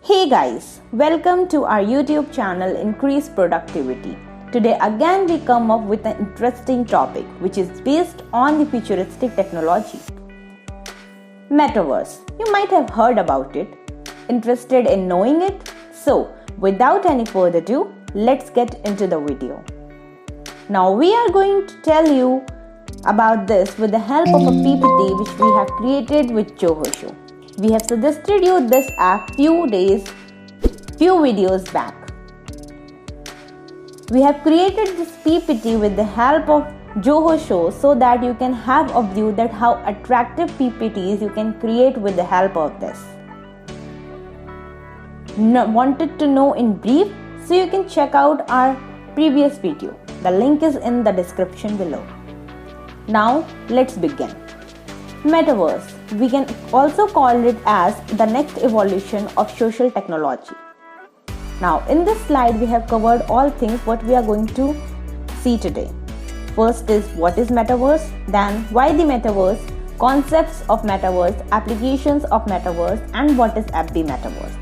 Hey guys, welcome to our YouTube channel Increase Productivity. Today again we come up with an interesting topic which is based on the futuristic technology. Metaverse. You might have heard about it. Interested in knowing it? So, without any further ado, let's get into the video. Now we are going to tell you about this with the help of a PPT which we have created with Joho Show. We have suggested you this app few videos back. We have created this PPT with the help of Joho Show so that you can have a view that how attractive PPTs you can create with the help of this. Wanted to know in brief? So you can check out our previous video. The link is in the description below. Now let's begin. Metaverse. We can also call it as the next evolution of social technology. Now in this slide we have covered all things what we are going to see today. First is what is Metaverse, then why the Metaverse, concepts of Metaverse, applications of Metaverse, and what is the Metaverse.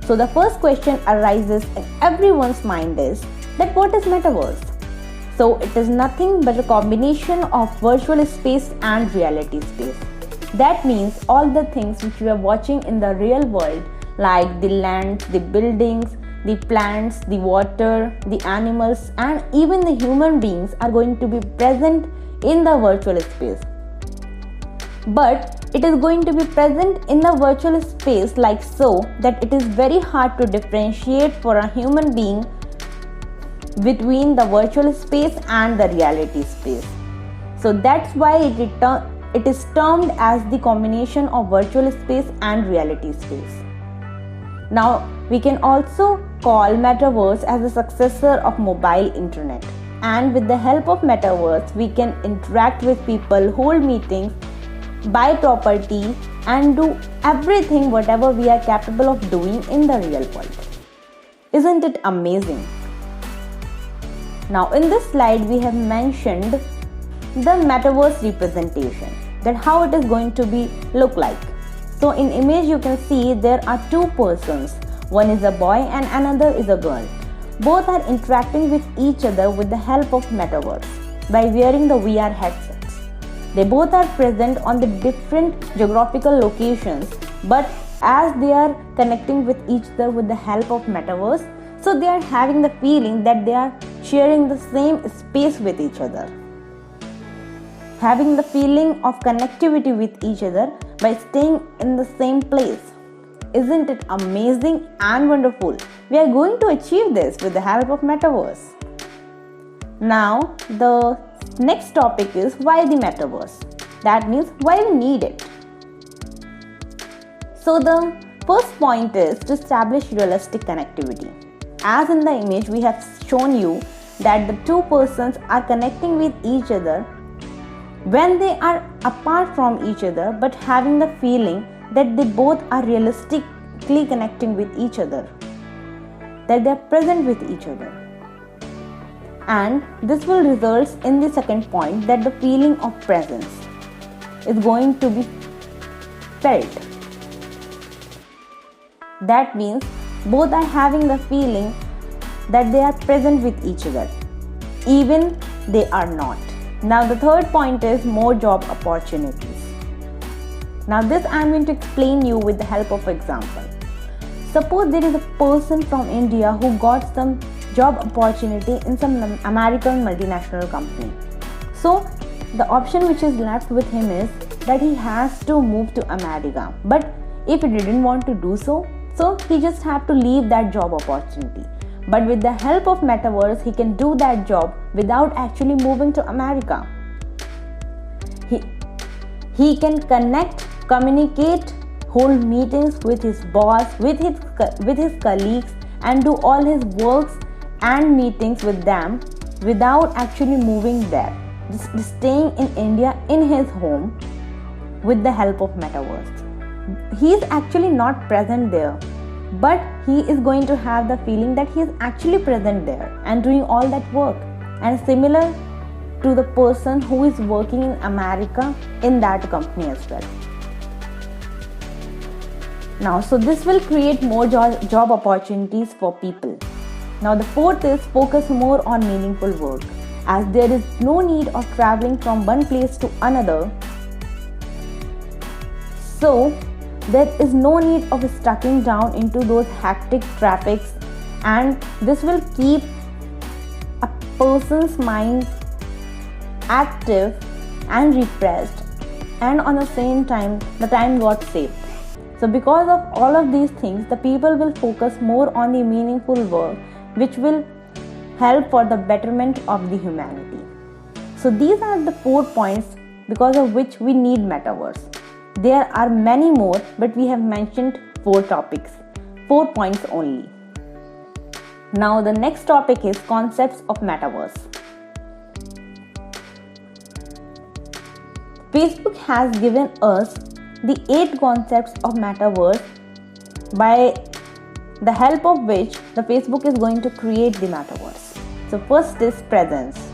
So the first question arises in everyone's mind is that what is Metaverse? So it is nothing but a combination of virtual space and reality space. That means all the things which we are watching in the real world like the land, the buildings, the plants, the water, the animals and even the human beings are going to be present in the virtual space. But it is going to be present in the virtual space like so that it is very hard to differentiate for a human being between the virtual space and the reality space. So that's why it is termed as the combination of virtual space and reality space. Now we can also call Metaverse as a successor of mobile internet, and with the help of Metaverse we can interact with people, hold meetings, buy property and do everything whatever we are capable of doing in the real world. Isn't it amazing? Now in this slide we have mentioned the Metaverse representation, that how it is going to be look like. So in image you can see there are two persons, one is a boy and another is a girl. Both are interacting with each other with the help of Metaverse by wearing the VR headsets. They both are present on the different geographical locations, but as they are connecting with each other with the help of Metaverse, so they are having the feeling that they are sharing the same space with each other, having the feeling of connectivity with each other by staying in the same place. Isn't it amazing and wonderful? We are going to achieve this with the help of Metaverse. Now the next topic is why the Metaverse. That means why we need it. So the first point is to establish realistic connectivity. As in the image we have shown you that the two persons are connecting with each other when they are apart from each other, but having the feeling that they both are realistically connecting with each other, that they are present with each other. And this will result in the second point, that the feeling of presence is going to be felt. That means both are having the feeling that they are present with each other, even they are not. Now the third point is more job opportunities. Now this I am going to explain you with the help of example. Suppose there is a person from India who got some job opportunity in some American multinational company. So the option which is left with him is that he has to move to America. But if he didn't want to do so he just have to leave that job opportunity. But with the help of Metaverse, he can do that job without actually moving to America. He can connect, communicate, hold meetings with his boss, with his colleagues, and do all his works and meetings with them without actually moving there. Just staying in India in his home with the help of Metaverse. He is actually not present there, but he is going to have the feeling that he is actually present there and doing all that work, and similar to the person who is working in America in that company as well. Now, so this will create more job opportunities for people. Now, the fourth is focus more on meaningful work. As there is no need of traveling from one place to another, so there is no need of stucking down into those hectic traffics, and this will keep a person's mind active and refreshed, and on the same time the time got saved. So because of all of these things, the people will focus more on the meaningful work, which will help for the betterment of the humanity. So these are the 4 points because of which we need Metaverse. There are many more, but we have mentioned 4 topics, 4 points only. Now the next topic is concepts of Metaverse. Facebook has given us the 8 concepts of Metaverse, by the help of which the Facebook is going to create the Metaverse. So first is presence.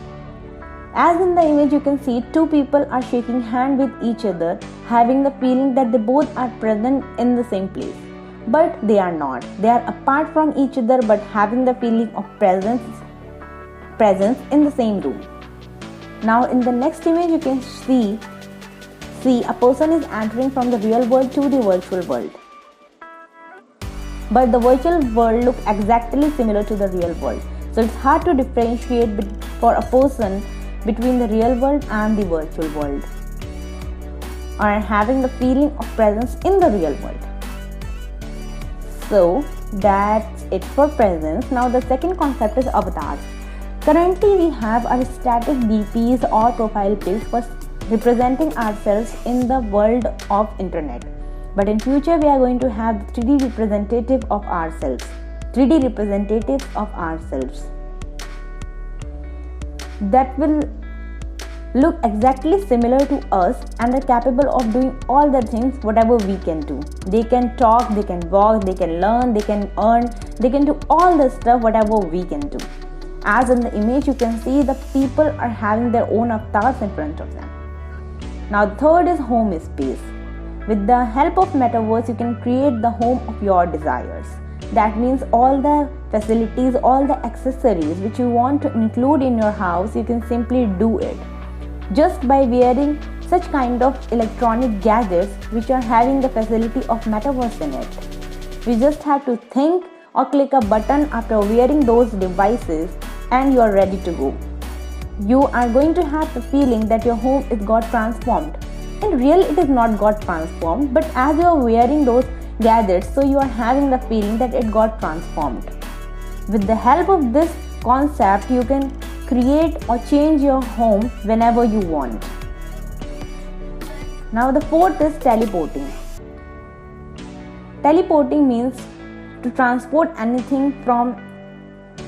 As in the image you can see, 2 people are shaking hands with each other, having the feeling that they both are present in the same place. But they are not. They are apart from each other, but having the feeling of presence in the same room. Now in the next image you can see a person is entering from the real world to the virtual world. But the virtual world looks exactly similar to the real world. So it's hard to differentiate for a person between the real world and the virtual world, or having the feeling of presence in the real world. So that's it for presence. Now the second concept is avatars. Currently we have our static DPs or profile pics for representing ourselves in the world of internet. But in future we are going to have 3D representatives of ourselves. That will look exactly similar to us and are capable of doing all the things whatever we can do. They can talk, they can walk, they can learn, they can earn, they can do all the stuff whatever we can do. As in the image you can see, the people are having their own avatars in front of them. Now the third is home space. With the help of Metaverse you can create the home of your desires. That means all the facilities, all the accessories which you want to include in your house, you can simply do it just by wearing such kind of electronic gadgets which are having the facility of Metaverse in it. You just have to think or click a button after wearing those devices and you are ready to go. You are going to have the feeling that your home is got transformed. In real it is not got transformed, but as you are wearing those gadgets, so you are having the feeling that it got transformed. With the help of this concept you can create or change your home whenever you want. Now the fourth is teleporting. Teleporting means to transport anything from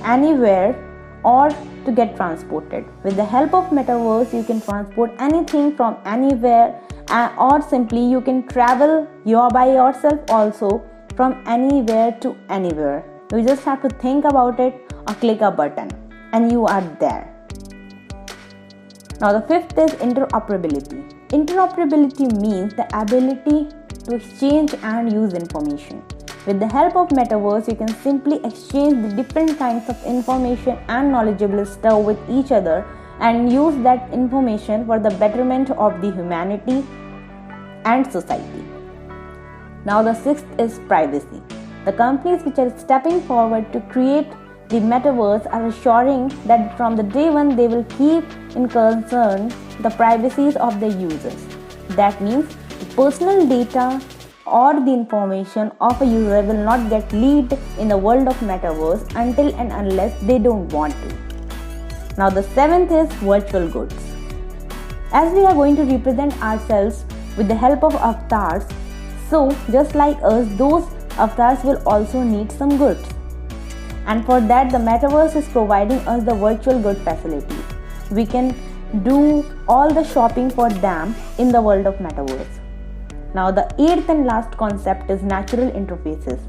anywhere or to get transported. With the help of Metaverse you can transport anything from anywhere, or simply you can travel by yourself also from anywhere to anywhere. You just have to think about it or click a button and you are there. Now the fifth is interoperability. Interoperability means the ability to exchange and use information. With the help of Metaverse, you can simply exchange the different kinds of information and knowledgeable stuff with each other and use that information for the betterment of the humanity and society. Now the sixth is privacy. The companies which are stepping forward to create the Metaverse are assuring that from the day one they will keep in concern the privacies of the users. That means the personal data or the information of a user will not get leaked in the world of Metaverse until and unless they don't want to. Now the seventh is virtual goods. As we are going to represent ourselves with the help of avatars, so just like us, those avatars will also need some goods. And for that the Metaverse is providing us the virtual good facilities. We can do all the shopping for them in the world of Metaverse. Now the eighth and last concept is natural interfaces.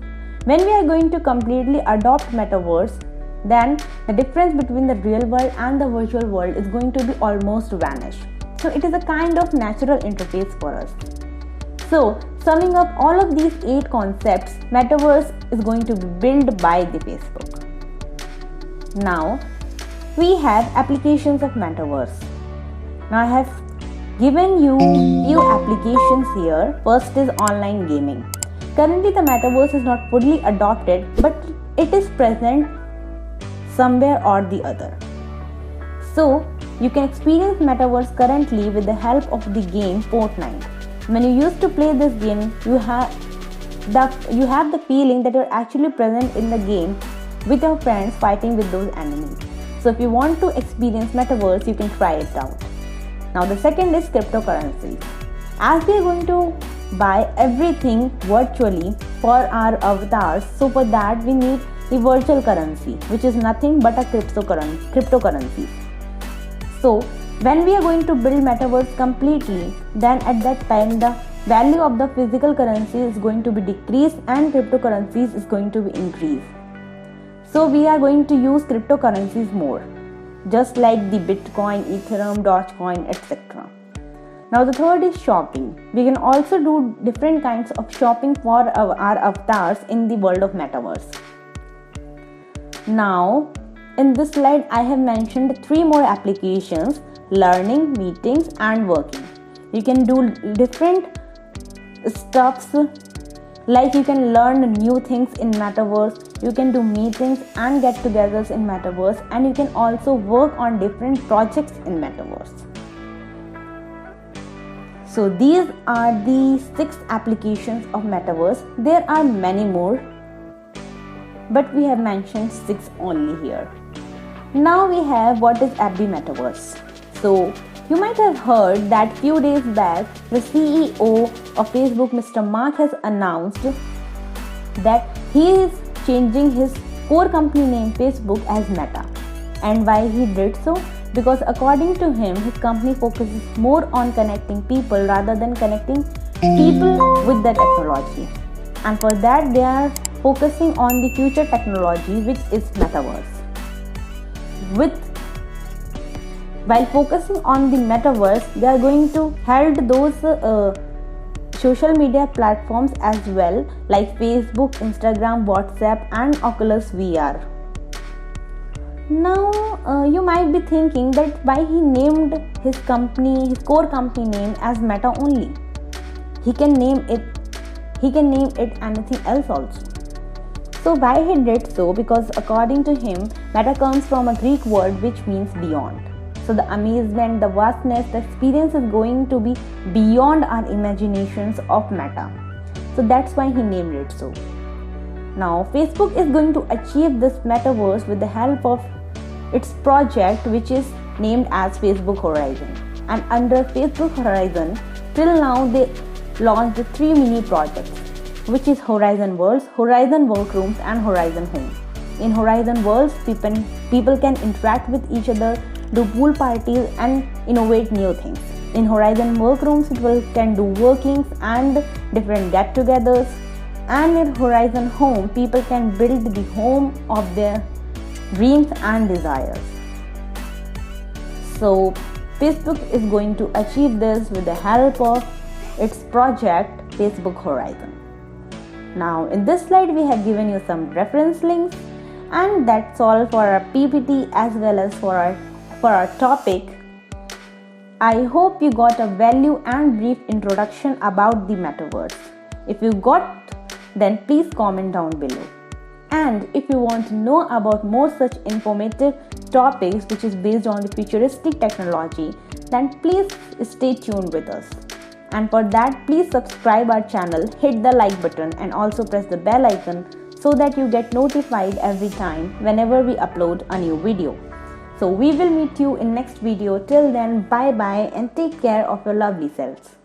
When we are going to completely adopt Metaverse, then the difference between the real world and the virtual world is going to be almost vanish. So it is a kind of natural interface for us. So Summing up all of these 8 concepts, Metaverse is going to be built by the Facebook. Now, we have applications of Metaverse. Now, I have given you few applications here. First is online gaming. Currently, the Metaverse is not fully adopted, but it is present somewhere or the other. So, you can experience Metaverse currently with the help of the game Fortnite. When you used to play this game, you have the feeling that you're actually present in the game with your friends fighting with those enemies. So if you want to experience Metaverse, you can try it out. Now the second is cryptocurrencies. As we are going to buy everything virtually for our avatars, so for that we need the virtual currency, which is nothing but a cryptocurrency. So when we are going to build Metaverse completely, then at that time the value of the physical currency is going to be decreased and cryptocurrencies is going to be increased. So we are going to use cryptocurrencies more, just like the Bitcoin, Ethereum, Dogecoin, etc. Now the third is shopping. We can also do different kinds of shopping for our avatars in the world of Metaverse. Now in this slide I have mentioned 3 more applications: learning, meetings and working. You can do different stuffs, like you can learn new things in Metaverse, you can do meetings and get-togethers in Metaverse, and you can also work on different projects in Metaverse. So these are the 6 applications of Metaverse. There are many more, but we have mentioned 6 only here. Now we have what is FB Metaverse. So you might have heard that few days back the CEO of Facebook, Mr. Mark, has announced that he is changing his core company name Facebook as Meta. And why he did so? Because according to him, his company focuses more on connecting people rather than connecting people with the technology. And for that they are focusing on the future technology, which is Metaverse. While focusing on the Metaverse, they are going to help those social media platforms as well, like Facebook, Instagram, WhatsApp and Oculus VR. Now you might be thinking that why he named his core company name as Meta only. He can name it anything else also. So why he did so? Because according to him, Meta comes from a Greek word which means beyond. So the amazement, the vastness, the experience is going to be beyond our imaginations of Meta. So that's why he named it so. Now Facebook is going to achieve this Metaverse with the help of its project, which is named as Facebook Horizon. And under Facebook Horizon, till now they launched 3 mini projects, which is Horizon Worlds, Horizon Workrooms and Horizon Home. In Horizon Worlds, people can interact with each other, do pool parties and innovate new things. In Horizon Workrooms, people can do workings and different get-togethers. And in Horizon Home, people can build the home of their dreams and desires. So Facebook is going to achieve this with the help of its project Facebook Horizon. Now in this slide we have given you some reference links, and that's all for our PPT as well as for our topic. I hope you got a value and brief introduction about the Metaverse. If you got, then please comment down below. And if you want to know about more such informative topics which is based on the futuristic technology, then please stay tuned with us. And for that, please subscribe our channel, hit the like button and also press the bell icon so that you get notified every time whenever we upload a new video. So we will meet you in next video. Till then, bye bye and take care of your lovely selves.